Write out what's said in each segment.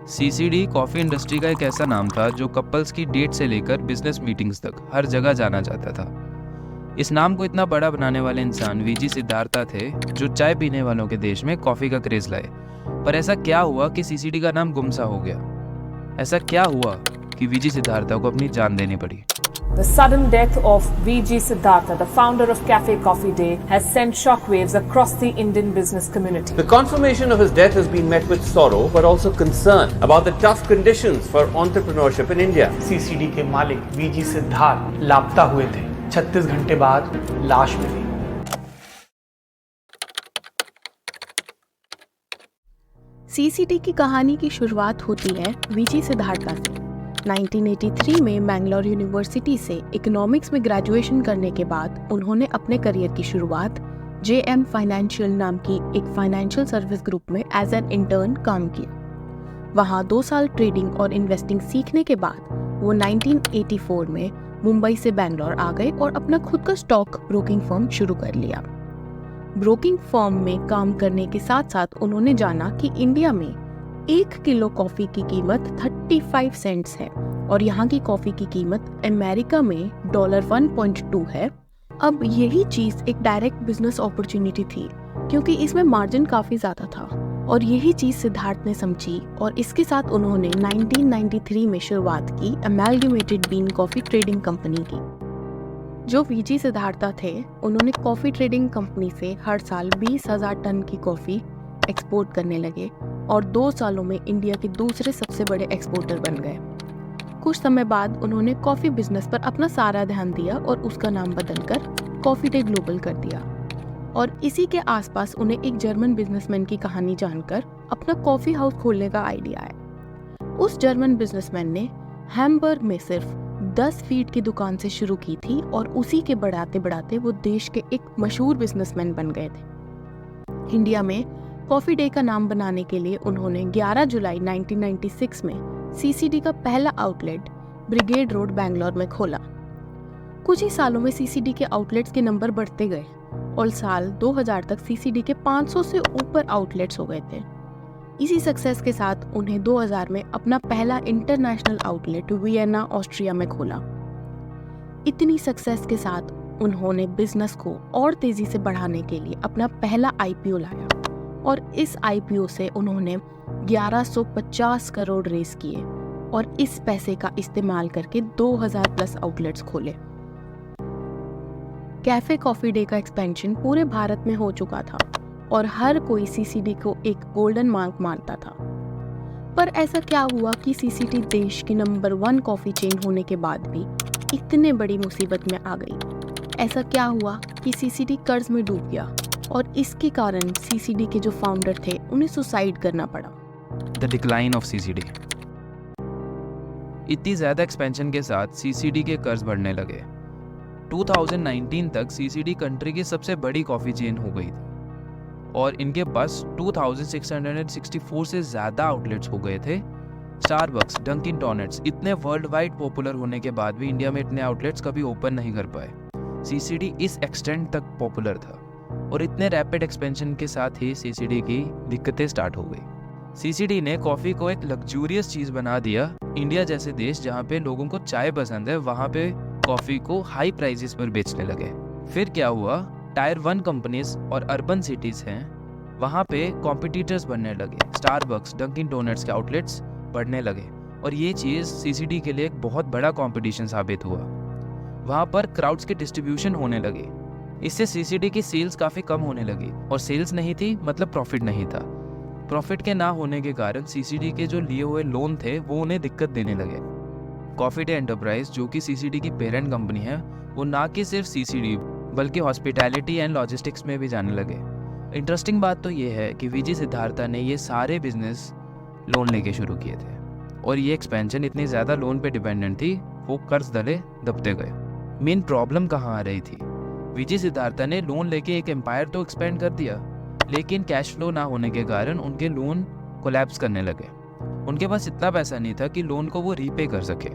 CCD coffee industry का एक ऐसा नाम था जो कपल्स की डेट से लेकर बिजनेस मीटिंग्स तक हर जगह जाना जाता था। इस नाम को इतना बड़ा बनाने वाले इंसान वीजी सिद्धार्था थे, जो चाय पीने वालों के देश में कॉफ़ी का क्रेज लाए। पर ऐसा क्या हुआ कि सीसीडी का नाम गुमसा हो गया? ऐसा क्या हुआ कि वीजी सिद्धार्था को अपनी जान देनी पड़ी? The sudden death of V.G. Siddhartha, the founder of Cafe Coffee Day, has sent shockwaves across the Indian business community. The confirmation of his death has been met with sorrow, but also concern about the tough conditions for entrepreneurship in India. CCD के मालिक V G Siddharth लापता हुए थे। 36 घंटे बाद लाश मिली। CCD की कहानी की शुरुआत होती है वीजी सिद्धार्था से। 1983 में मैंगलोर यूनिवर्सिटी से इकोनॉमिक्स में ग्रेजुएशन करने के बाद उन्होंने अपने करियर की शुरुआत जेएम फाइनेंशियल नाम की एक फाइनेंशियल सर्विस ग्रुप में एज एन इंटर्न काम किया। वहां 2 साल ट्रेडिंग और इन्वेस्टिंग सीखने के बाद वो 1984 में मुंबई से बैंगलोर आ गए और अपना खुद का स्टॉक ब्रोकिंग फर्म शुरू कर लिया। ब्रोकिंग फर्म में काम करने के साथ साथ उन्होंने जाना कि इंडिया में 1 किलो कॉफी की कीमत 35 सेंट्स है और यहाँ की कॉफी की कीमत अमेरिका में $1.2 है। अब यही चीज एक डायरेक्ट बिजनेस अपॉर्चुनिटी थी, क्योंकि इसमें मार्जिन काफी ज्यादा था और यही चीज सिद्धार्थ ने समझी और इसके साथ उन्होंने 1993 में शुरुआत की amalgamated been coffee trading company की। जो वीजी सिद्धार्था थे, उन्होंने कॉफी ट्रेडिंग कंपनी से हर साल 20,000 टन की कॉफी एक्सपोर्ट करने लगे और 2 सालों में इंडिया के दूसरे सबसे बड़े एक्सपोर्टर बन गए। कुछ समय बाद उन्होंने कॉफी बिजनेस पर अपना सारा ध्यान दिया और उसका नाम बदलकर कॉफी डे ग्लोबल कर दिया। और इसी के आसपास उन्हें एक जर्मन बिजनेसमैन की कहानी जानकर अपना कॉफी हाउस खोलने का आइडिया आया। उस जर्मन बिजनेसमैन ने हैम्बर्ग में सिर्फ 10 फीट की दुकान से शुरू की थी और उसी के बढ़ाते बढ़ाते वो देश के एक मशहूर बिजनेसमैन बन गए थे। इंडिया में कॉफी डे का नाम बनाने के लिए उन्होंने 11 जुलाई 1996 में सीसीडी का पहला आउटलेट ब्रिगेड रोड बैंगलोर में खोला। कुछ ही सालों में सीसीडी के आउटलेट्स के नंबर बढ़ते गए और साल 2000 तक सीसीडी के 500 से ऊपर आउटलेट्स हो गए थे। इसी सक्सेस के साथ उन्हें 2000 में अपना पहला इंटरनेशनल आउटलेट वियना ऑस्ट्रिया में खोला। इतनी सक्सेस के साथ उन्होंने बिजनेस को और तेजी से बढ़ाने के लिए अपना पहला आईपीओ लाया और इस आईपीओ से उन्होंने 1150 करोड़ रेस किए और इस पैसे का इस्तेमाल करके 2000 प्लस आउटलेट्स खोले। कैफे कॉफी डे का एक्सपेंशन पूरे भारत में हो चुका था और हर कोई सीसीडी को एक गोल्डन मार्क मानता था। पर ऐसा क्या हुआ कि सीसीडी देश की नंबर 1 कॉफी चेन होने के बाद भी इतने बड़ी मुसीबत में आ गई? ऐसा क्या हुआ कि सीसीडी कर्ज में डूब गया और इसके कारण सीसीडी के जो फाउंडर थे उन्हें सुसाइड करना पड़ा? The decline of CCD. इतनी ज्यादा एक्सपेंशन के साथ सीसीडी के कर्ज बढ़ने लगे। 2019 तक सीसीडी कंट्री की सबसे बड़ी कॉफी चेन हो गई थी और इनके पास 2664 से ज्यादा आउटलेट्स हो गए थे। स्टारबक्स, डंकिन डोनट्स इतने वर्ल्ड वाइड पॉपुलर होने के बाद भी इंडिया में इतने आउटलेट्स कभी ओपन नहीं कर पाए। सीसीडी इस एक्सटेंट तक पॉपुलर था और इतने रैपिड एक्सपेंशन के साथ ही सीसीडी की दिक्कतें स्टार्ट हो गई। सीसीडी ने कॉफ़ी को एक लग्जूरियस चीज़ बना दिया। इंडिया जैसे देश जहाँ पे लोगों को चाय पसंद है, वहाँ पे कॉफ़ी को हाई प्राइसेस पर बेचने लगे। फिर क्या हुआ, टायर 1 कंपनीज और अर्बन सिटीज़ हैं, वहाँ पे कॉम्पिटिटर्स बनने लगे। स्टारबक्स, डंकिन डोनट्स के आउटलेट्स बढ़ने लगे और ये चीज़ सीसीडी के लिए एक बहुत बड़ा कॉम्पिटिशन साबित हुआ। वहाँ पर क्राउड्स के डिस्ट्रीब्यूशन होने लगे। इससे सीसीडी की सेल्स काफ़ी कम होने लगी और सेल्स नहीं थी मतलब प्रॉफिट नहीं था। प्रॉफिट के ना होने के कारण सीसीडी के जो लिए हुए लोन थे वो उन्हें दिक्कत देने लगे। कॉफी डे एंटरप्राइज, जो कि सीसीडी की पेरेंट कंपनी है, वो ना कि सिर्फ सीसीडी बल्कि हॉस्पिटैलिटी एंड लॉजिस्टिक्स में भी जाने लगे। इंटरेस्टिंग बात तो ये है कि वीजी सिद्धार्था ने ये सारे बिजनेस लोन लेके शुरू किए थे और ये एक्सपेंशन इतनी ज़्यादा लोन पे डिपेंडेंट थी, वो कर्ज दले दबते गए। मेन प्रॉब्लम कहाँ आ रही थी? वीजी सिद्धार्था ने लोन लेके एक एम्पायर तो एक्सपेंड कर दिया, लेकिन कैश फ्लो ना होने के कारण उनके लोन कोलैप्स करने लगे। उनके पास इतना पैसा नहीं था कि लोन को वो रीपे कर सके।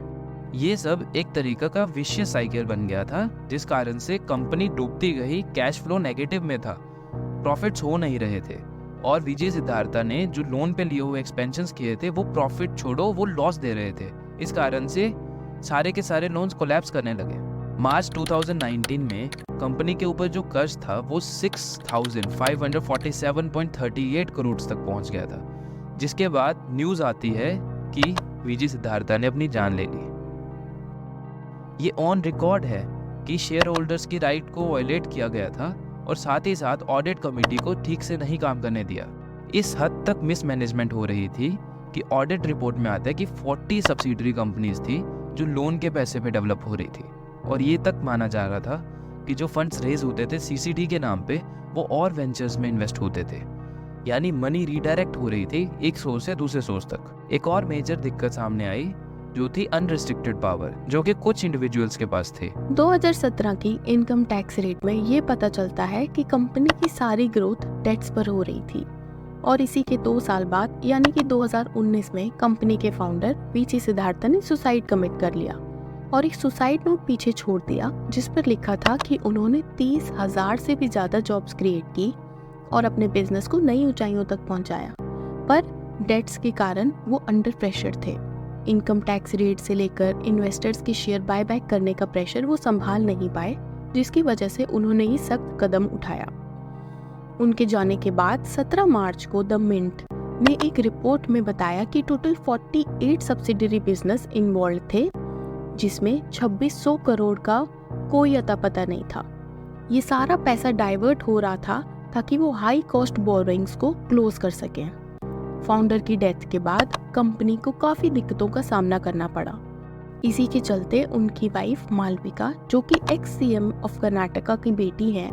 ये सब एक तरीका का विशियस साइकिल बन गया था, जिस कारण से कंपनी डूबती गई, कैश फ्लो नेगेटिव में था, प्रॉफिट्स हो नहीं रहे थे और विजय सिद्धार्था ने जो लोन पे लिए हुए एक्सपेंशंस किए थे वो प्रॉफिट छोड़ो वो लॉस दे रहे थे। इस कारण से सारे के सारे लोन्स कोलैप्स करने लगे। मार्च 2019 में कंपनी के ऊपर जो कर्ज था वो 6,547.38 करोड़ तक पहुंच गया था, जिसके बाद न्यूज़ आती है कि विजय सिद्धार्था ने अपनी जान ले ली। ये ऑन रिकॉर्ड है कि शेयर होल्डर्स की राइट को वायलेट किया गया था और साथ ही साथ ऑडिट कमेटी को ठीक से नहीं काम करने दिया। इस हद तक मिसमैनेजमेंट हो रही थी कि ऑडिट रिपोर्ट में आता है कि 40 सब्सिडरी कंपनीज थी जो लोन के पैसे पे डेवलप हो रही थी, और ये तक माना जा रहा था कि जो फंड्स रेज होते थे सीसीडी के नाम पे वो और वेंचर्स में इन्वेस्ट होते थे, यानी मनी रीडायरेक्ट हो रही थी एक सोर्स से दूसरे सोर्स तक। एक और मेजर दिक्कत सामने आई जो थी अनरिस्ट्रिक्टेड पावर, जो कि कुछ इंडिविजुअल्स के पास थे। 2017 की इनकम टैक्स रेट में ये पता चलता है कि कंपनी की सारी ग्रोथ डेट्स पर हो रही थी, और इसी के 2 साल बाद यानी कि 2019 में कंपनी के फाउंडर विजय सिद्धार्था ने सुसाइड कमिट कर लिया और एक सुसाइड नोट पीछे छोड़ दिया जिस पर लिखा था कि उन्होंने 30,000 से भी ज़्यादा जॉब्स क्रिएट की और अपने बिजनेस को नई ऊंचाइयों तक पहुंचाया, पर डेट्स के कारण वो अंडर प्रेशर थे। इनकम टैक्स रेट से लेकर इन्वेस्टर्स के शेयर बायबैक करने का प्रेशर वो संभाल नहीं पाए, जिसकी वजह से उन्होंने ये सख्त कदम उठाया। उनके जाने के बाद 17 मार्च को द मिंट ने एक रिपोर्ट में बताया कि टोटल 48 सब्सिडरी बिजनेस इन्वॉल्व थे, जिसमें 2600 करोड़ का कोई अता पता नहीं था। ये सारा पैसा डाइवर्ट हो रहा था ताकि वो हाई कॉस्ट बोरोइंग्स को क्लोज कर सकें। फाउंडर की डेथ के बाद कंपनी को काफ़ी दिक्कतों का सामना करना पड़ा। इसी के चलते उनकी वाइफ मालविका, जो कि एक्स सीएम ऑफ कर्नाटका की बेटी हैं,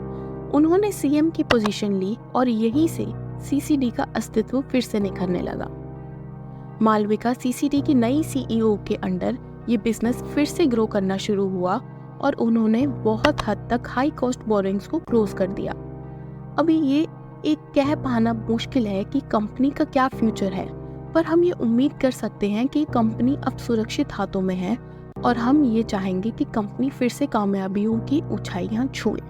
उन्होंने सीएम की पोजीशन ली और यहीं से सीसीडी का अस्तित्व फिर से निखरने लगा। मालविका सीसीडी की नई सीईओ के अंडर ये बिजनेस फिर से ग्रो करना शुरू हुआ और उन्होंने बहुत हद तक हाई कॉस्ट बोरिंग्स को क्लोज कर दिया। अभी ये एक कह पाना मुश्किल है कि कंपनी का क्या फ्यूचर है, पर हम ये उम्मीद कर सकते हैं कि कंपनी अब सुरक्षित हाथों में है और हम ये चाहेंगे कि कंपनी फिर से कामयाबियों की ऊंचाइयां छुए।